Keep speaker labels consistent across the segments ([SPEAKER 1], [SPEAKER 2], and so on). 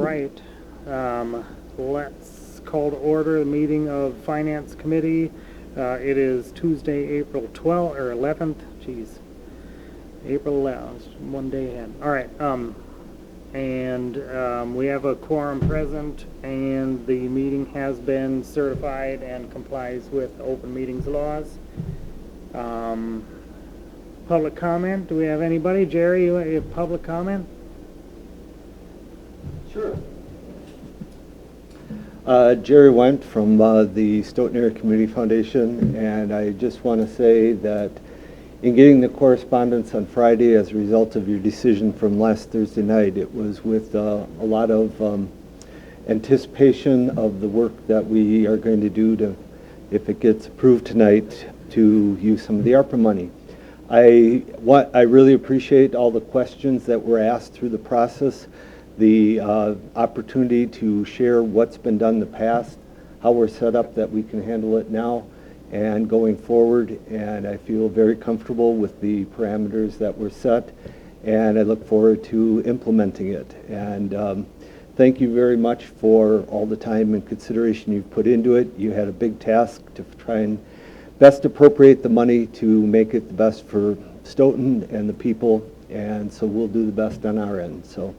[SPEAKER 1] right. Let's call to order the meeting of Finance Committee. It is Tuesday, April 12th or 11th. Jeez. April 11th. One day ahead. All right. We have a quorum present, and the meeting has been certified and complies with open meetings laws. Public comment. Do we have anybody? Jerry, you have public comment?
[SPEAKER 2] Sure. Jerry Went from the Stoughton Area Community Foundation, and I just want to say that in getting the correspondence on Friday as a result of your decision from last Thursday night, it was with a lot of anticipation of the work that we are going to do to, if it gets approved tonight, to use some of the ARPA money. I really appreciate all the questions that were asked through the process, the opportunity to share what's been done in the past, how we're set up that we can handle it now and going forward, and I feel very comfortable with the parameters that were set, and I look forward to implementing it. And thank you very much for all the time and consideration you've put into it. You had a big task to try and best appropriate the money to make it the best for Stoughton and the people, and so we'll do the best on our end. So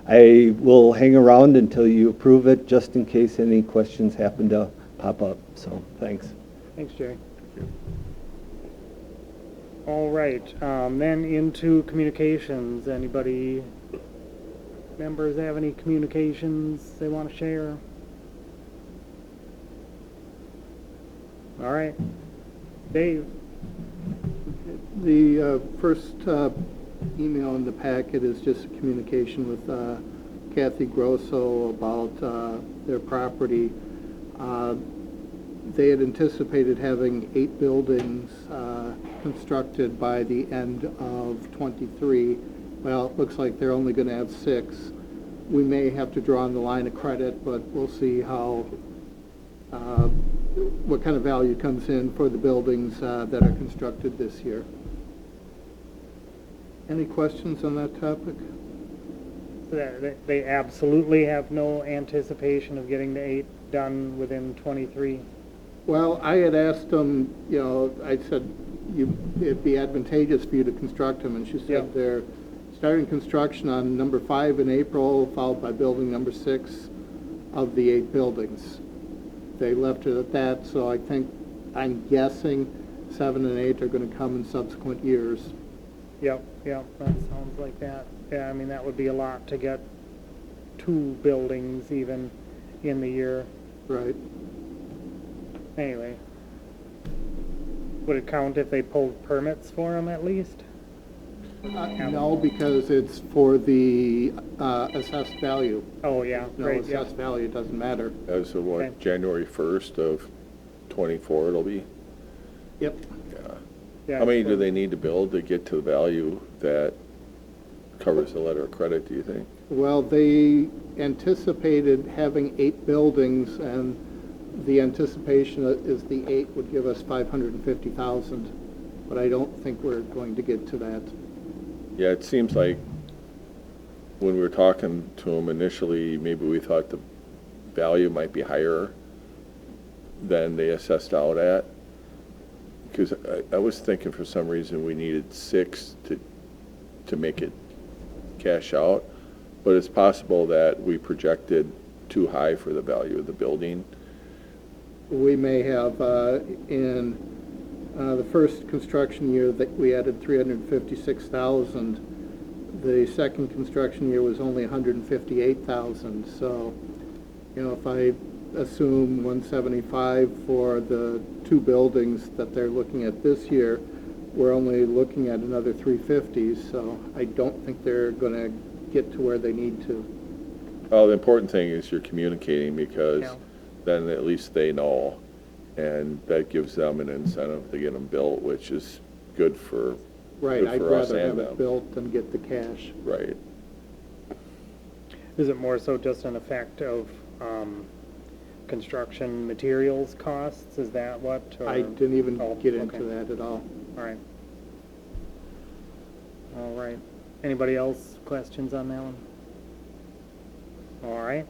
[SPEAKER 2] I will hang around until you approve it, just in case any questions happen to pop up. So thanks.
[SPEAKER 1] Thanks, Jerry. All right, then into communications. Anybody, members, have any communications they want to share? All right. Dave.
[SPEAKER 3] The first email in the packet is just a communication with Kathy Grosso about their property. They had anticipated having 8 buildings constructed by the end of 23. Well, it looks like they're only going to have 6. We may have to draw on the line of credit, but we'll see how what kind of value comes in for the buildings that are constructed this year. Any questions on that topic?
[SPEAKER 1] They absolutely have no anticipation of getting the 8 done within 23.
[SPEAKER 3] Well, I had asked them, I said, it'd be advantageous for you to construct them, and she said
[SPEAKER 1] Yep.
[SPEAKER 3] They're starting construction on number 5 in April, followed by building number 6 of the 8 buildings. They left it at that, so I'm guessing 7 and 8 are going to come in subsequent years.
[SPEAKER 1] Yep, that sounds like that. Yeah, I mean, that would be a lot to get 2 buildings even in the year.
[SPEAKER 3] Right.
[SPEAKER 1] Anyway, would it count if they pulled permits for them at least?
[SPEAKER 3] No, because it's for the assessed value.
[SPEAKER 1] Oh, yeah,
[SPEAKER 3] No
[SPEAKER 1] great,
[SPEAKER 3] assessed value, it doesn't matter.
[SPEAKER 4] As of what,
[SPEAKER 1] Okay.
[SPEAKER 4] January 1st of 24 it'll be?
[SPEAKER 3] Yep.
[SPEAKER 1] Yeah,
[SPEAKER 4] How many
[SPEAKER 1] so-
[SPEAKER 4] do they need to build to get to the value that covers the letter of credit, do you think?
[SPEAKER 3] Well, they anticipated having 8 buildings, and the anticipation is the 8 would give us 550,000, but I don't think we're going to get to that.
[SPEAKER 4] Yeah, it seems like when we were talking to them initially, maybe we thought the value might be higher than they assessed out at. Because I was thinking for some reason we needed 6 to make it cash out, but it's possible that we projected too high for the value of the building.
[SPEAKER 3] We may have, in the first construction year, that we added 356,000. The second construction year was only 158,000. So, if I assume 175 for the 2 buildings that they're looking at this year, we're only looking at another 350. So I don't think they're going to get to where they need to.
[SPEAKER 4] Well, the important thing is you're communicating, because
[SPEAKER 1] Yeah.
[SPEAKER 4] then at least they know, and that gives them an incentive to get them built, which is good for,
[SPEAKER 3] Right,
[SPEAKER 4] good
[SPEAKER 3] I'd
[SPEAKER 4] for us
[SPEAKER 3] rather have
[SPEAKER 4] and
[SPEAKER 3] it
[SPEAKER 4] them.
[SPEAKER 3] built than get the cash.
[SPEAKER 4] Right.
[SPEAKER 1] Is it more so just an effect of construction materials costs? Is that what? Or?
[SPEAKER 3] I didn't even
[SPEAKER 1] Oh,
[SPEAKER 3] get into
[SPEAKER 1] okay.
[SPEAKER 3] that at all.
[SPEAKER 1] All right. All right. Anybody else questions on that one? All right.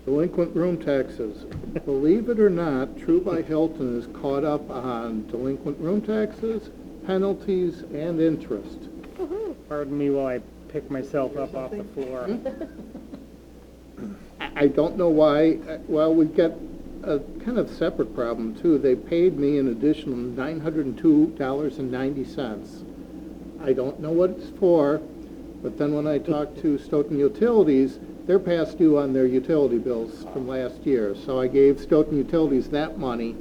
[SPEAKER 3] Delinquent room taxes. Believe it or not, True by Hilton is caught up on delinquent room taxes, penalties, and interest.
[SPEAKER 1] Pardon me while I pick myself up off the floor.
[SPEAKER 3] I don't know why. Well, we've got a kind of separate problem, too. They paid me an additional $902.90. I don't know what it's for, but then when I talked to Stoughton Utilities, they're past due on their utility bills from last year. So I gave Stoughton Utilities that money.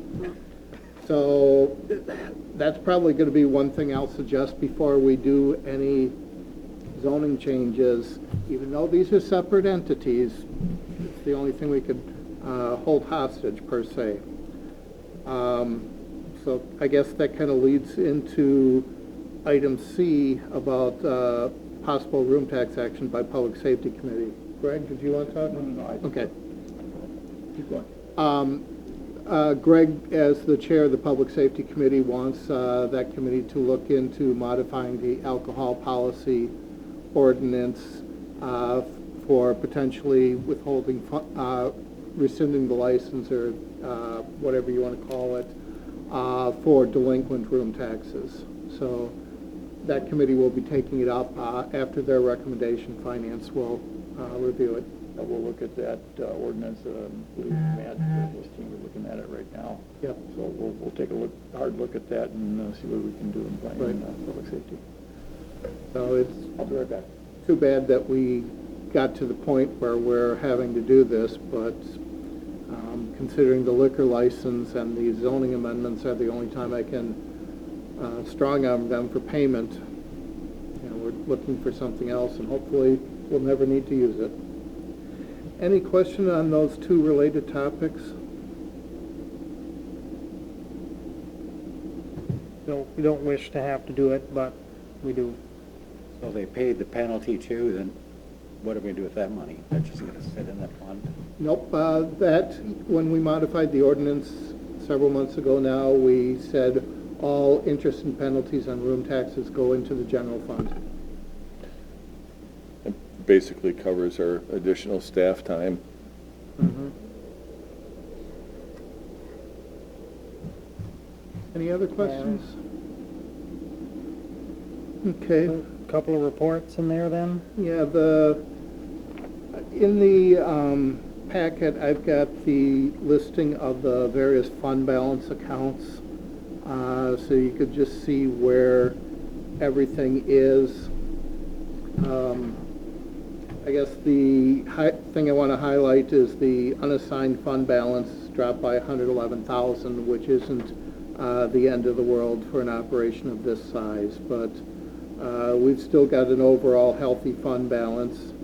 [SPEAKER 3] So that's probably going to be one thing I'll suggest before we do any zoning changes. Even though these are separate entities, it's the only thing we could hold hostage, per se. So I guess that kind of leads into item C about possible room tax action by Public Safety Committee. Greg, did you want to talk?
[SPEAKER 5] No,
[SPEAKER 3] Okay.
[SPEAKER 5] keep going.
[SPEAKER 3] Greg, as the chair of the Public Safety Committee, wants that committee to look into modifying the alcohol policy ordinance for potentially withholding, rescinding the license or whatever you want to call it, for delinquent room taxes. So that committee will be taking it up after their recommendation. Finance will review it.
[SPEAKER 5] We'll look at that ordinance. I believe Matt and his team are looking at it right now.
[SPEAKER 3] Yep.
[SPEAKER 5] So we'll take a hard look at that and see what we can do in planning public safety.
[SPEAKER 3] So it's
[SPEAKER 5] I'll be right back.
[SPEAKER 3] too bad that we got to the point where we're having to do this, but considering the liquor license and the zoning amendments are the only time I can strong arm them for payment, we're looking for something else, and hopefully we'll never need to use it. Any question on those two related topics?
[SPEAKER 1] We don't wish to have to do it, but we do.
[SPEAKER 6] So they paid the penalty too, then what are we gonna do with that money? That's just gonna sit in that fund?
[SPEAKER 3] Nope, that, when we modified the ordinance several months ago now, we said all interest and penalties on room taxes go into the general fund.
[SPEAKER 4] It basically covers our additional staff time.
[SPEAKER 3] Any other questions? Okay.
[SPEAKER 1] A couple of reports in there then?
[SPEAKER 3] Yeah, in the packet, I've got the listing of the various fund balance accounts, so you could just see where everything is. I guess the thing I want to highlight is the unassigned fund balance dropped by $111,000, which isn't the end of the world for an operation of this size, but we've still got an overall healthy fund balance.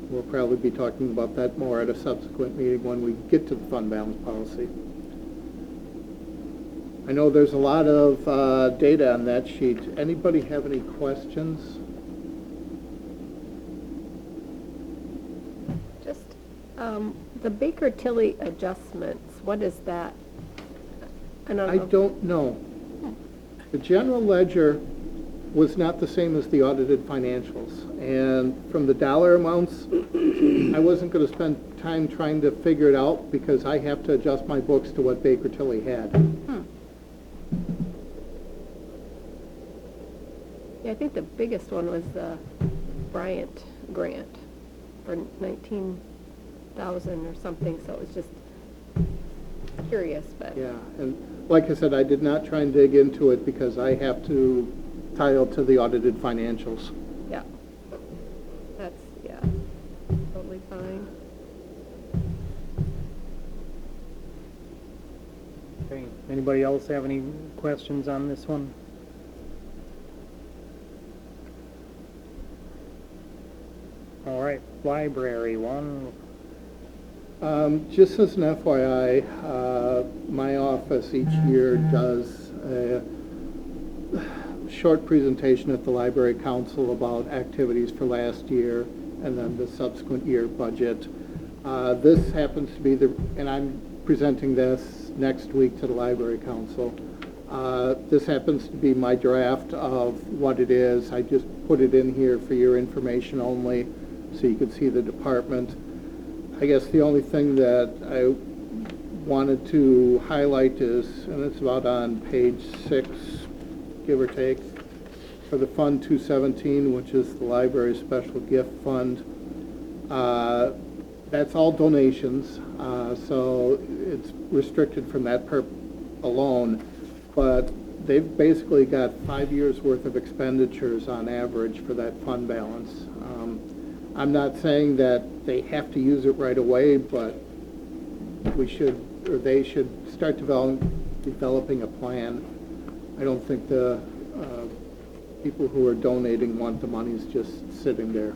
[SPEAKER 3] We'll probably be talking about that more at a subsequent meeting when we get to the fund balance policy. I know there's a lot of data on that sheet. Anybody have any questions?
[SPEAKER 7] Just the Baker Tilly adjustments, what is that?
[SPEAKER 3] I don't know. The general ledger was not the same as the audited financials. And from the dollar amounts, I wasn't going to spend time trying to figure it out because I have to adjust my books to what Baker Tilly had.
[SPEAKER 7] Yeah, I think the biggest one was the Bryant grant for 19,000 or something, so it was just curious, but.
[SPEAKER 3] Yeah, and like I said, I did not try and dig into it because I have to tie it to the audited financials.
[SPEAKER 7] Yeah. That's, yeah, totally fine.
[SPEAKER 1] Okay. Anybody else have any questions on this one? All right, library one.
[SPEAKER 3] Just as an FYI, my office each year does a short presentation at the Library Council about activities for last year and then the subsequent year budget. This happens to be and I'm presenting this next week to the Library Council. This happens to be my draft of what it is. I just put it in here for your information only, so you can see the department. I guess the only thing that I wanted to highlight is, and it's about on page 6, give or take, for the Fund 217, which is the Library Special Gift Fund. That's all donations, so it's restricted from that alone. But they've basically got 5 years' worth of expenditures on average for that fund balance. I'm not saying that they have to use it right away, but we should, or they should start developing a plan. I don't think the people who are donating want the monies just sitting there.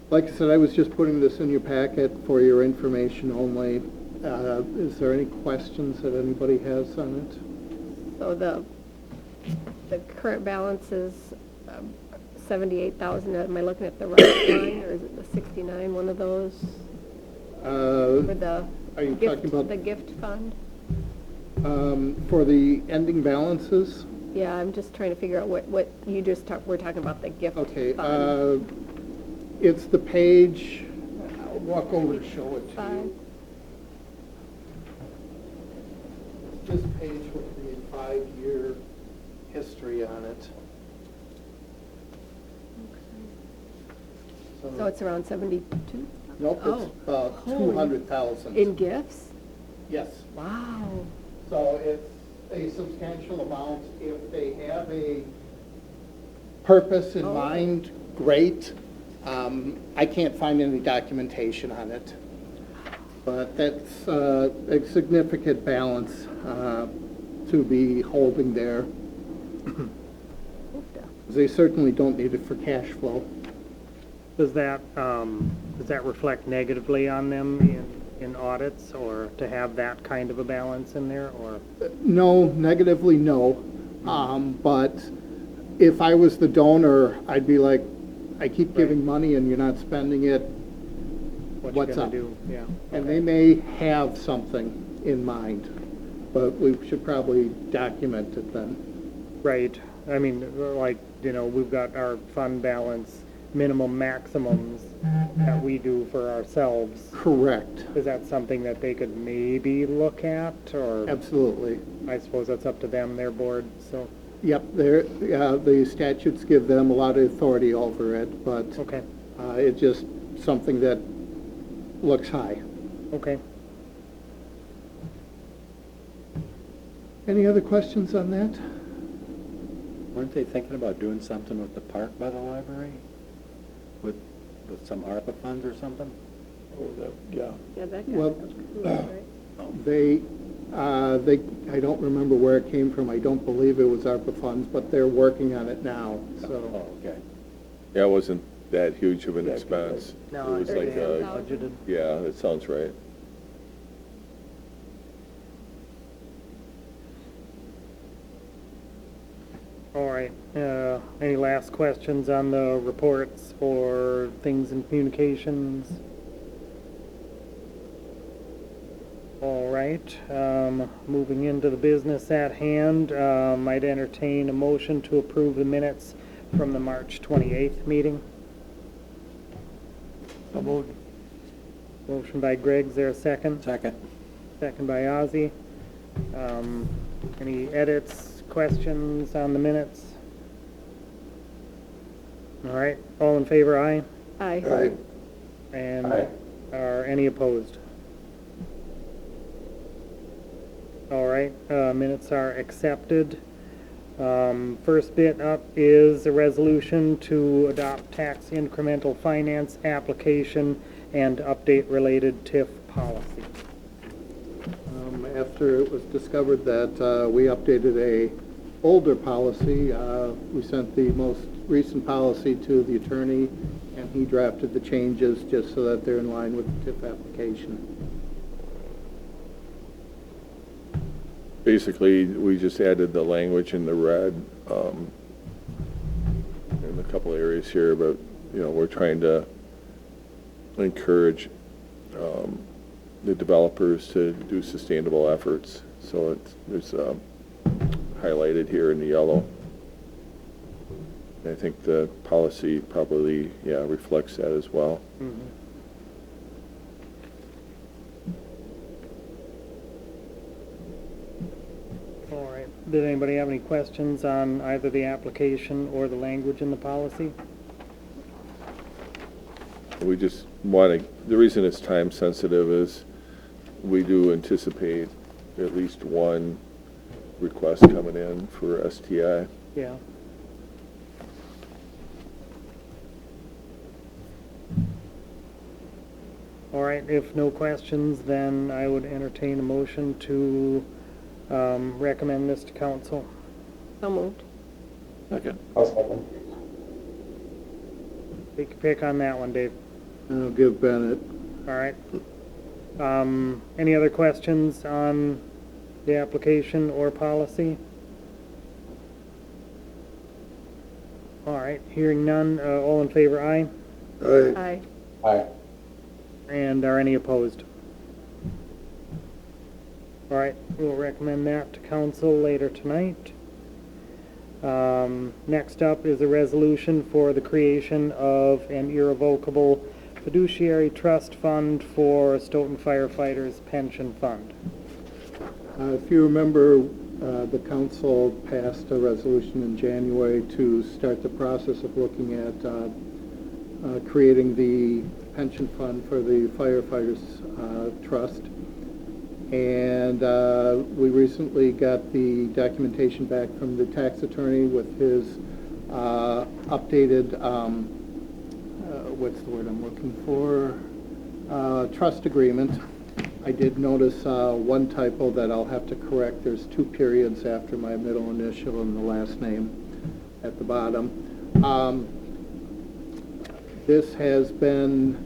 [SPEAKER 3] Like I said, I was just putting this in your packet for your information only. Is there any questions that anybody has on it?
[SPEAKER 7] So the current balance is 78,000. Am I looking at the right line, or is it the 69, one of those? For the
[SPEAKER 3] Are you
[SPEAKER 7] gift,
[SPEAKER 3] talking about
[SPEAKER 7] the gift fund?
[SPEAKER 3] for the ending balances?
[SPEAKER 7] Yeah, I'm just trying to figure out what you just we're talking about the gift
[SPEAKER 3] Okay,
[SPEAKER 7] fund.
[SPEAKER 3] it's the page, I'll walk over to show it to you. This page with the 5-year history on it.
[SPEAKER 7] So it's around 72?
[SPEAKER 3] Nope, it's about
[SPEAKER 7] Holy.
[SPEAKER 3] 200,000.
[SPEAKER 7] In gifts?
[SPEAKER 3] Yes.
[SPEAKER 7] Wow.
[SPEAKER 3] So it's a substantial amount. If they have a purpose in mind, great. I can't find any documentation on it. But that's a significant balance to be holding there. They certainly don't need it for cash flow.
[SPEAKER 1] Does that reflect negatively on them in audits, or to have that kind of a balance in there, or?
[SPEAKER 3] No, negatively, no. But if I was the donor, I'd be like, I keep giving money and you're not spending it.
[SPEAKER 1] What
[SPEAKER 3] What's
[SPEAKER 1] you gonna
[SPEAKER 3] up?
[SPEAKER 1] do? Yeah.
[SPEAKER 3] And they may have something in mind, but we should probably document it then.
[SPEAKER 1] Right. I mean, like, we've got our fund balance minimum maximums that we do for ourselves.
[SPEAKER 3] Correct.
[SPEAKER 1] Is that something that they could maybe look at, or?
[SPEAKER 3] Absolutely.
[SPEAKER 1] I suppose that's up to them, their board, so,
[SPEAKER 3] Yep, the statutes give them a lot of authority over it, but
[SPEAKER 1] okay,
[SPEAKER 3] it's just something that looks high.
[SPEAKER 1] okay.
[SPEAKER 3] Any other questions on that?
[SPEAKER 6] Weren't they thinking about doing something with the park by the library? With some ARPA funds or something?
[SPEAKER 5] Yeah.
[SPEAKER 7] Yeah, that got
[SPEAKER 3] Well,
[SPEAKER 7] approved, right?
[SPEAKER 3] They, I don't remember where it came from. I don't believe it was ARPA funds, but they're working on it now, so.
[SPEAKER 6] Oh, okay.
[SPEAKER 4] Yeah, it wasn't that huge of an expense.
[SPEAKER 1] No,
[SPEAKER 4] It was like,
[SPEAKER 1] budgeted.
[SPEAKER 4] yeah, that sounds right.
[SPEAKER 1] All right, any last questions on the reports or things in communications? All right, moving into the business at hand, I'd entertain a motion to approve the minutes from the March 28th meeting. Motion by Greg, is there a second?
[SPEAKER 6] Second.
[SPEAKER 1] Second by Ozzy. Any edits, questions on the minutes? All right, all in favor, aye?
[SPEAKER 7] Aye.
[SPEAKER 1] And
[SPEAKER 6] Aye.
[SPEAKER 1] are any opposed? All right, minutes are accepted. First bit up is a resolution to adopt tax incremental finance application and update related TIF policy.
[SPEAKER 3] After it was discovered that we updated a older policy, we sent the most recent policy to the attorney, and he drafted the changes just so that they're in line with the TIF application.
[SPEAKER 4] Basically, we just added the language in the red, in a couple areas here, but, we're trying to encourage, the developers to do sustainable efforts So there's highlighted here in the yellow. I think the policy probably, reflects that as well.
[SPEAKER 1] Mhm. All right. Did anybody have any questions on either the application or the language in the policy?
[SPEAKER 4] We just want to, the reason it's time sensitive is we do anticipate at least one request coming in for STI.
[SPEAKER 1] Yeah. All right, if no questions, then I would entertain a motion to recommend this to council.
[SPEAKER 7] So moved.
[SPEAKER 4] Second.
[SPEAKER 1] Take your pick on that one, Dave.
[SPEAKER 3] I'll give Bennett.
[SPEAKER 1] All right. Any other questions on the application or policy? All right, hearing none, all in favor, aye?
[SPEAKER 7] Aye.
[SPEAKER 1] And are any opposed? All right, we'll recommend that to council later tonight. Next up is a resolution for the creation of an irrevocable fiduciary trust fund for Stoughton firefighters pension fund.
[SPEAKER 3] If you remember, the council passed a resolution in January to start the process of looking at creating the pension fund for the firefighters trust. And we recently got the documentation back from the tax attorney with his updated, what's the word I'm looking for? Trust agreement. I did notice one typo that I'll have to correct. There's 2 periods after my middle initial and the last name at the bottom. This has been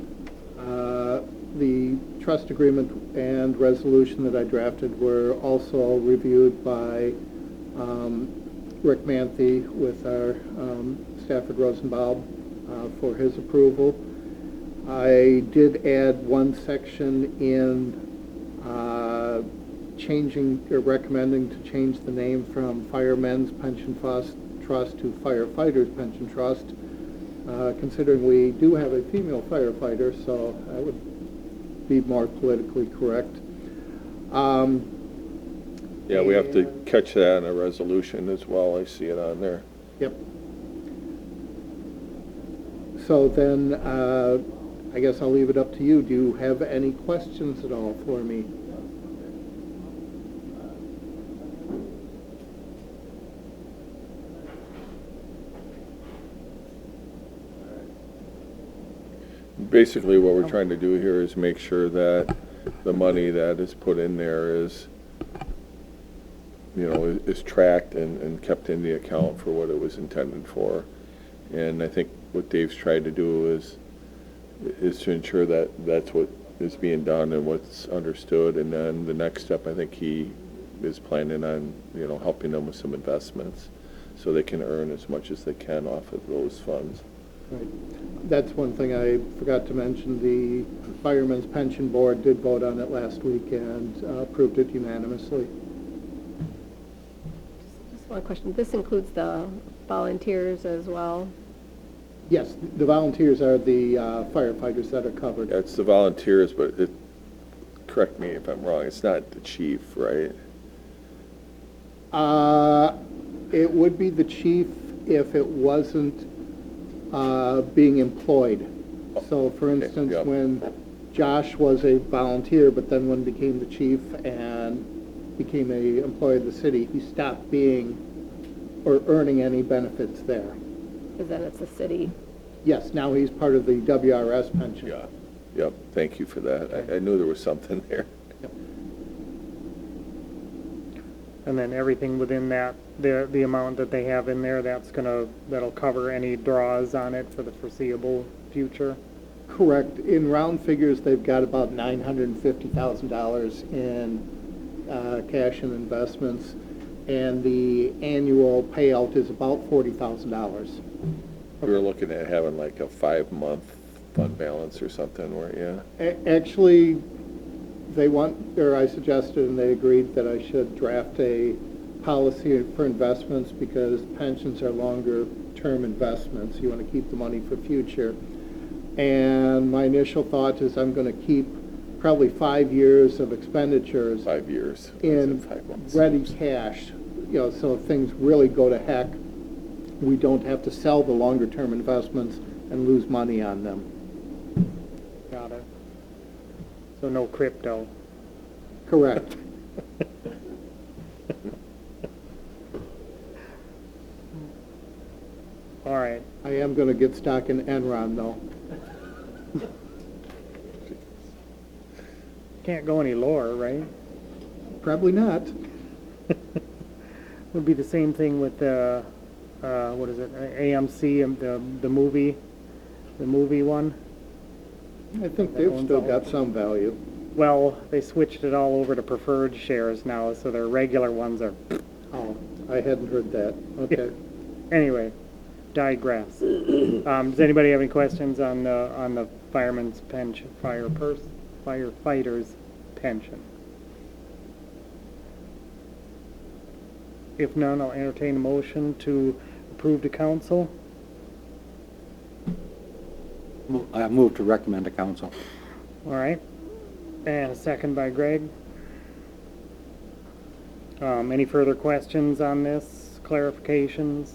[SPEAKER 3] the trust agreement and resolution that I drafted were also reviewed by Rick Manthe with our Stafford Rosenbaum for his approval. I did add one section in changing or recommending to change the name from Firemen's Pension Trust to Firefighters Pension Trust, considering we do have a female firefighter, so I would be more politically correct.
[SPEAKER 4] Yeah, we have to catch that in a resolution as well. I see it on there.
[SPEAKER 3] Yep. So then, I guess I'll leave it up to you. Do you have any questions at all for me?
[SPEAKER 4] Basically, what we're trying to do here is make sure that the money that is put in there is, is tracked and kept in the account for what it was intended for. And I think what Dave's tried to do is to ensure that that's what is being done and what's understood. And then the next step, I think he is planning on, helping them with some investments so they can earn as much as they can off of those funds.
[SPEAKER 3] Right. That's one thing I forgot to mention. The Firemen's Pension Board did vote on it last week and approved it unanimously.
[SPEAKER 7] Just one question. This includes the volunteers as well?
[SPEAKER 3] Yes, the volunteers are the firefighters that are covered.
[SPEAKER 4] Yeah, it's the volunteers, but correct me if I'm wrong, it's not the chief, right?
[SPEAKER 3] It would be the chief if it wasn't being employed. So, for
[SPEAKER 4] Okay,
[SPEAKER 3] instance,
[SPEAKER 4] yeah.
[SPEAKER 3] when Josh was a volunteer, but then when he became the chief and became a employee of the city, he stopped being or earning any benefits there.
[SPEAKER 7] Because then it's a city.
[SPEAKER 3] Yes, now he's part of the WRS pension.
[SPEAKER 4] Yeah. Yep, thank you for that. I knew there was something there.
[SPEAKER 1] And then everything within that, the amount that they have in there, that'll cover any draws on it for the foreseeable future?
[SPEAKER 3] Correct. In round figures, they've got about $950,000 in cash and investments, and the annual payout is about $40,000.
[SPEAKER 4] We were looking at having like a 5-month fund balance or something, weren't you?
[SPEAKER 3] Actually, I suggested and they agreed that I should draft a policy for investments because pensions are longer-term investments. You want to keep the money for future. And my initial thought is I'm going to keep probably 5 years of expenditures
[SPEAKER 4] 5 years.
[SPEAKER 3] in
[SPEAKER 4] 5 months.
[SPEAKER 3] ready cash, so if things really go to heck, we don't have to sell the longer-term investments and lose money on them.
[SPEAKER 1] Got it. So no crypto.
[SPEAKER 3] Correct.
[SPEAKER 1] All right.
[SPEAKER 3] I am going to get stock in Enron, though.
[SPEAKER 1] Can't go any lower, right?
[SPEAKER 3] Probably not.
[SPEAKER 1] Would be the same thing with the, what is it, AMC, the movie one.
[SPEAKER 3] I think
[SPEAKER 1] That
[SPEAKER 3] they've
[SPEAKER 1] owns
[SPEAKER 3] still
[SPEAKER 1] all
[SPEAKER 3] got
[SPEAKER 1] of
[SPEAKER 3] some value.
[SPEAKER 1] Well, they switched it all over to preferred shares now, so their regular ones are,
[SPEAKER 3] Oh, I hadn't heard that. Okay.
[SPEAKER 1] anyway, digress. Does anybody have any questions on the fireman's pension, firefighter's pension? If none, I'll entertain a motion to approve to council.
[SPEAKER 6] I move to recommend to council.
[SPEAKER 1] All right. And a second by Greg. Any further questions on this, clarifications?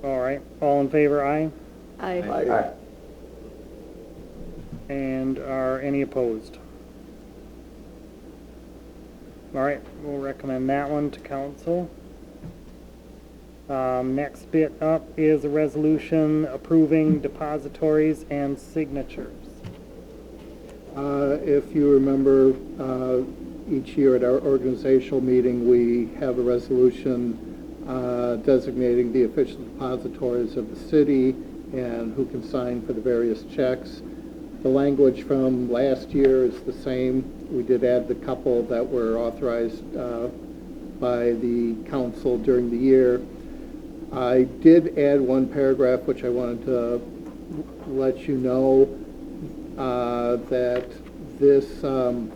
[SPEAKER 1] All right, all in favor, aye?
[SPEAKER 7] Aye.
[SPEAKER 1] And are any opposed? All right, we'll recommend that one to council. Next bit up is a resolution approving depositories and signatures.
[SPEAKER 3] If you remember, each year at our organizational meeting, we have a resolution designating the official depositories of the city and who can sign for the various checks. The language from last year is the same. We did add the couple that were authorized by the council during the year. I did add one paragraph which I wanted to let you know that this, the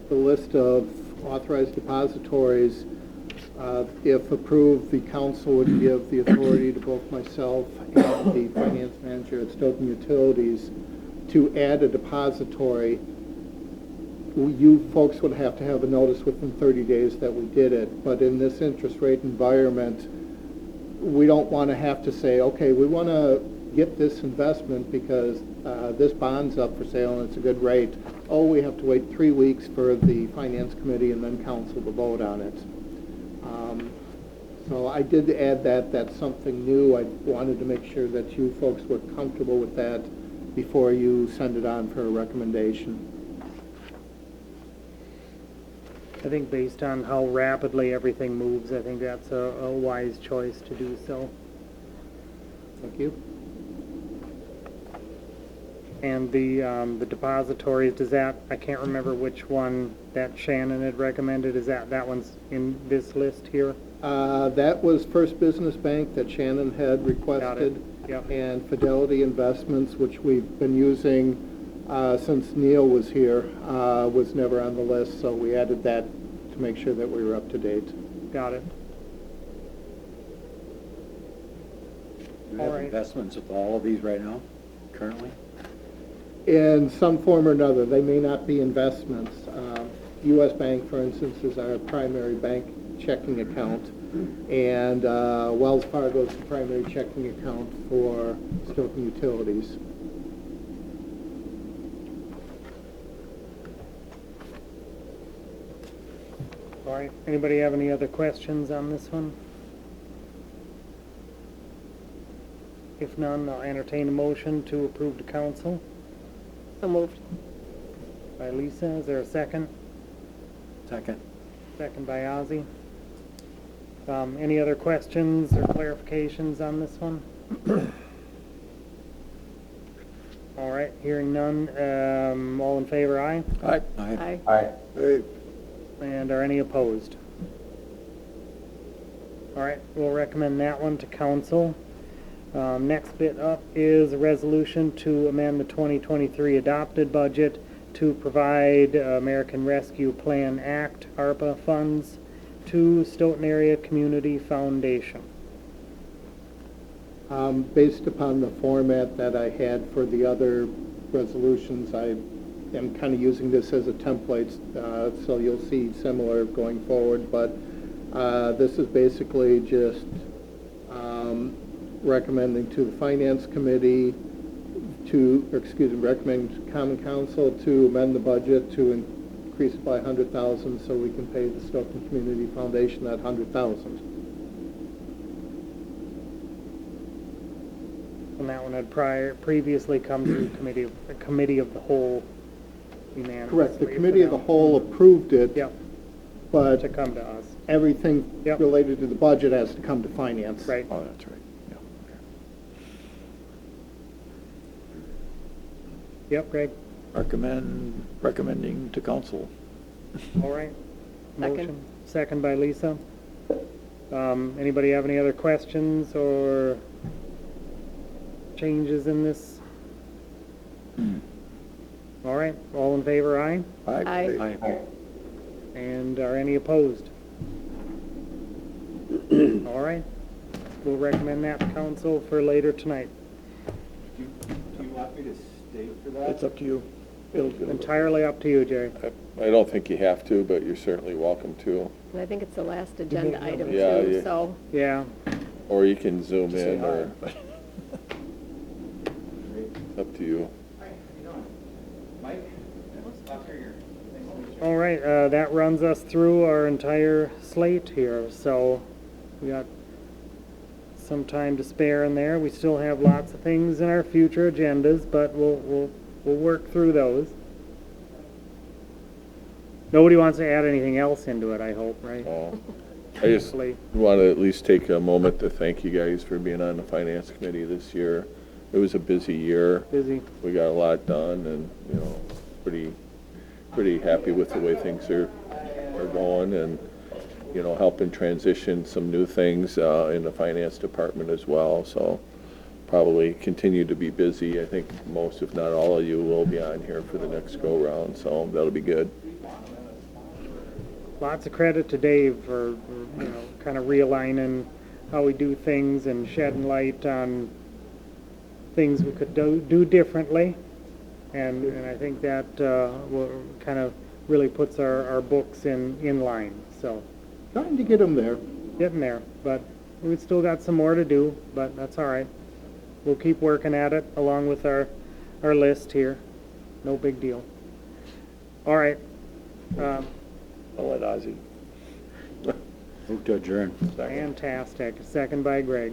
[SPEAKER 3] list of authorized depositories, if approved, the council would give the authority to both myself and the finance manager at Stoughton Utilities to add a depository. You folks would have to have a notice within 30 days that we did it, but in this interest rate environment, we don't want to have to say, okay, we want to get this investment because this bond's up for sale and it's a good rate. Oh, we have to wait 3 weeks for the finance committee and then council to vote on it. So I did add that. That's something new. I wanted to make sure that you folks were comfortable with that before you send it on for a recommendation.
[SPEAKER 1] I think based on how rapidly everything moves, I think that's a wise choice to do so.
[SPEAKER 3] Thank you.
[SPEAKER 1] And the depositories, does that, I can't remember which one that Shannon had recommended, is that one's in this list here?
[SPEAKER 3] That was First Business Bank that Shannon had requested.
[SPEAKER 1] Yep.
[SPEAKER 3] And Fidelity Investments, which we've been using since Neil was here, was never on the list, so we added that to make sure that we were up to date.
[SPEAKER 1] Got it.
[SPEAKER 6] Do we have
[SPEAKER 1] All right.
[SPEAKER 6] investments with all of these right now, currently?
[SPEAKER 3] In some form or another, they may not be investments. U.S. Bank, for instance, is our primary bank checking account, and Wells Fargo is the primary checking account for Stoughton Utilities.
[SPEAKER 1] All right, anybody have any other questions on this one? If none, I'll entertain a motion to approve to council.
[SPEAKER 7] So moved.
[SPEAKER 1] By Lisa, is there a second?
[SPEAKER 6] Second.
[SPEAKER 1] Second by Ozzy. Any other questions or clarifications on this one? All right, hearing none, all in favor, aye?
[SPEAKER 4] Aye.
[SPEAKER 7] Aye.
[SPEAKER 1] And are any opposed? All right, we'll recommend that one to council. Next bit up is a resolution to amend the 2023 adopted budget to provide American Rescue Plan Act, ARPA funds, to Stoughton Area Community Foundation.
[SPEAKER 3] Based upon the format that I had for the other resolutions, I am kind of using this as a template, so you'll see similar going forward, but this is basically just recommending to the Finance Committee recommending to Common Council to amend the budget to increase it by 100,000 so we can pay the Stoughton Community Foundation that 100,000.
[SPEAKER 1] And that one had previously come to committee of the whole unanimously.
[SPEAKER 3] Correct, the
[SPEAKER 1] for
[SPEAKER 3] Committee of the
[SPEAKER 1] now.
[SPEAKER 3] Whole approved it,
[SPEAKER 1] Yep,
[SPEAKER 3] but
[SPEAKER 1] to come to us.
[SPEAKER 3] everything
[SPEAKER 1] Yep.
[SPEAKER 3] related to the budget has to come to Finance.
[SPEAKER 1] Right.
[SPEAKER 5] Oh, that's right, yeah.
[SPEAKER 1] Yep, Greg.
[SPEAKER 5] Recommending to council.
[SPEAKER 1] All right.
[SPEAKER 7] Second.
[SPEAKER 1] Motion. Second by Lisa. Anybody have any other questions or changes in this? All right, all in favor, aye?
[SPEAKER 7] Aye.
[SPEAKER 1] And are any opposed? All right, we'll recommend that to council for later tonight.
[SPEAKER 2] Do you want me to stay for that?
[SPEAKER 5] It's up to you. It'll
[SPEAKER 1] Entirely up to you, Jerry.
[SPEAKER 4] I don't think you have to, but you're certainly welcome to.
[SPEAKER 7] And I think it's the last agenda item
[SPEAKER 4] Yeah,
[SPEAKER 7] too,
[SPEAKER 4] yeah.
[SPEAKER 7] so.
[SPEAKER 1] Yeah,
[SPEAKER 4] Or you can zoom
[SPEAKER 5] say
[SPEAKER 4] in, or
[SPEAKER 5] aye.
[SPEAKER 4] it's up to you.
[SPEAKER 1] all right, that runs us through our entire slate here, so we got some time to spare in there. We still have lots of things in our future agendas, but we'll work through those. Nobody wants to add anything else into it, I hope, right?
[SPEAKER 4] I just
[SPEAKER 1] Hopefully.
[SPEAKER 4] want to at least take a moment to thank you guys for being on the Finance Committee this year. It was a busy year.
[SPEAKER 1] Busy.
[SPEAKER 4] We got a lot done, and, you know, pretty happy with the way things are going, and, you know, helping transition some new things in the finance department as well, so probably continue to be busy. I think most, if not all of you, will be on here for the next go-round, so that'll be good.
[SPEAKER 1] Lots of credit to Dave for, you know, kind of realigning how we do things and shedding light on things we could do differently. And I think that kind of really puts our books in line, so
[SPEAKER 3] Trying to get them there.
[SPEAKER 1] getting there. But we've still got some more to do, but that's all right. We'll keep working at it along with our list here. No big deal. All right.
[SPEAKER 5] I'll let Ozzy.
[SPEAKER 6] Move to adjourn.
[SPEAKER 1] Fantastic. Second by Greg.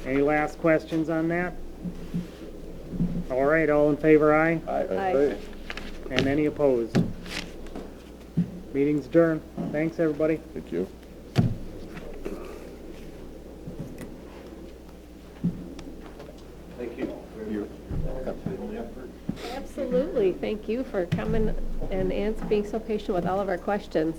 [SPEAKER 1] Any last questions on that? All right, all in favor, aye?
[SPEAKER 7] Aye.
[SPEAKER 1] And any opposed? Meeting's adjourned. Thanks, everybody.
[SPEAKER 4] Thank you.
[SPEAKER 2] Thank you.
[SPEAKER 7] Absolutely. Thank you for coming and being so patient with all of our questions.